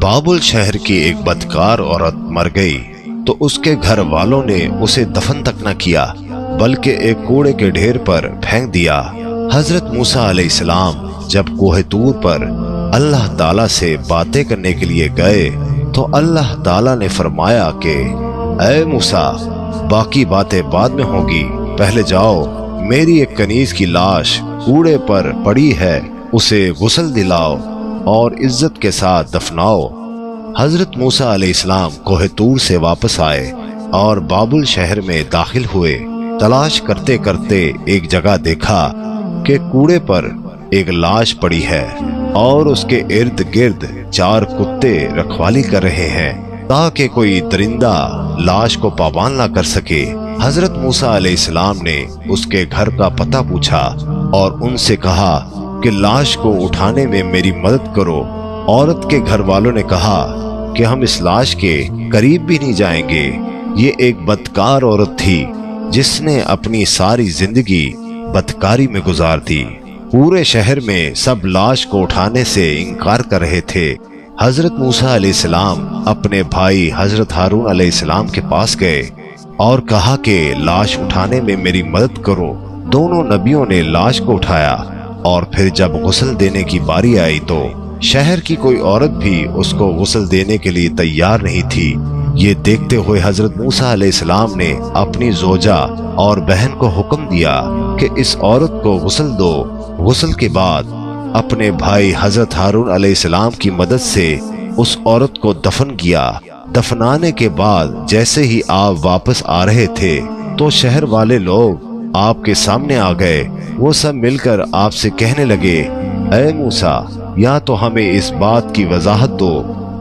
बाबुल शहर की एक बदकार औरत मर गई तो उसके घर वालों ने उसे दफन तक न किया बल्कि एक कूड़े के ढेर पर फेंक दिया। हजरत मूसा अलैहिस्सलाम जब कोहे तूर पर अल्लाह ताला से बातें करने के लिए गए तो अल्लाह ताला ने फरमाया कि ऐ मूसा, बाकी बातें बाद में होगी, पहले जाओ मेरी एक कनीज की लाश कूड़े पर पड़ी है, उसे गुस्ल दिलाओ और इज्जत के साथ दफनाओ। हजरत मूसा अलैहिस्सलाम कोहे तूर से वापस आए और बाबुल शहर में दाखिल हुए। तलाश करते करते एक जगह देखा कि कूड़े पर एक लाश पड़ी है और उसके इर्द गिर्द 4 कुत्ते रखवाली कर रहे हैं ताकि कोई दरिंदा लाश को पामाल ना कर सके। हजरत मूसा अलैहिस्सलाम ने उसके घर का पता पूछा और उनसे कहा कि लाश को उठाने में मेरी मदद करो। औरत के घर वालों ने कहा कि हम इस लाश के करीब भी नहीं जाएंगे। ये एक बदकार औरत थी जिसने अपनी सारी जिंदगी बदकारी में गुजार दी। पूरे शहर में सब लाश को उठाने से इनकार कर रहे थे। हजरत मूसा अलैहिस्सलाम अपने भाई हजरत हारून अलैहिस्सलाम के पास गए और कहा कि लाश उठाने में मेरी मदद करो। दोनों नबियों ने लाश को उठाया और फिर जब गुस्ल देने की बारी आई तो शहर की कोई औरत भी उसको गुस्ल देने के लिए तैयार नहीं थी। ये देखते हुए हजरत मूसा अलैहिस्सलाम ने अपनी जोजा और बहन को हुक्म दिया कि इस औरत को गुस्ल दो। गुस्ल के बाद अपने भाई हजरत हारून अलैहिस्सलाम की मदद से उस औरत को दफन किया। दफनाने के बाद जैसे ही आप वापस आ रहे थे तो शहर वाले लोग आपके सामने आ गए। वो सब मिलकर आपसे कहने लगे, ऐ मूसा, या तो हमें इस बात की वजाहत दो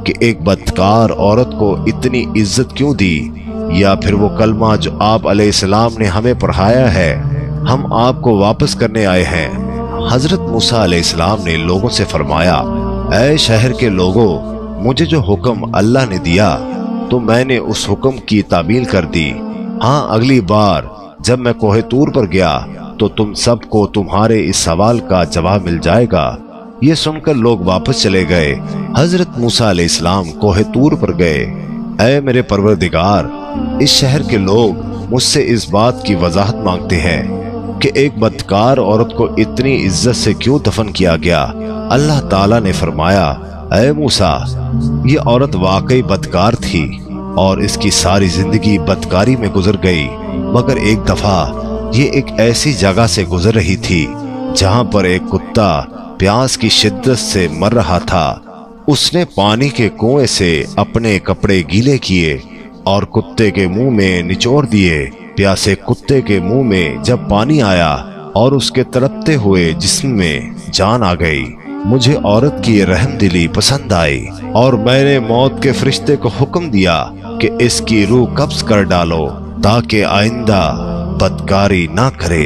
कि एक बदकार औरत को इतनी इज्जत क्यों दी, या फिर वो कलमा जो आप अलैहिस्सलाम ने हमें पढ़ाया है हम आपको वापस करने आए हैं। हजरत मूसा अलैहिस्सलाम ने लोगों से फरमाया, ऐ शहर के लोगों, मुझे जो हुक्म अल्लाह ने दिया तो मैंने उस हुक्म की तामील कर दी। हाँ, अगली बार जब मैं कोहे तूर पर गया तो तुम सबको तुम्हारे इस सवाल का जवाब मिल जाएगा। ये सुनकर लोग वापस चले गए। हजरत मूसा अलैहिस्सलाम कोहे तूर पर गए। ऐ मेरे परवरदिगार, इस शहर के लोग मुझसे इस बात की वजाहत मांगते हैं कि एक बदकार औरत को इतनी इज्जत से क्यों दफन किया गया। अल्लाह ताला ने फरमाया, ऐ मूसा, ये औरत वाकई बदकार थी और इसकी सारी जिंदगी बदकारी में गुजर गई, मगर एक दफा ये एक ऐसी जगह से गुजर रही थी जहां पर एक कुत्ता प्यास की शिद्दत से मर रहा था। उसने पानी के कुएं से अपने कपड़े गीले किए और कुत्ते के मुंह में निचोड़ दिए। प्यासे कुत्ते के मुंह में जब पानी आया और उसके तड़पते हुए जिस्म में जान आ गई, मुझे औरत की रहम दिली पसंद आई और मैंने मौत के फरिश्ते को हुक्म दिया कि इसकी रूह कब्ज कर डालो ताकि आइंदा बदकारी ना करे।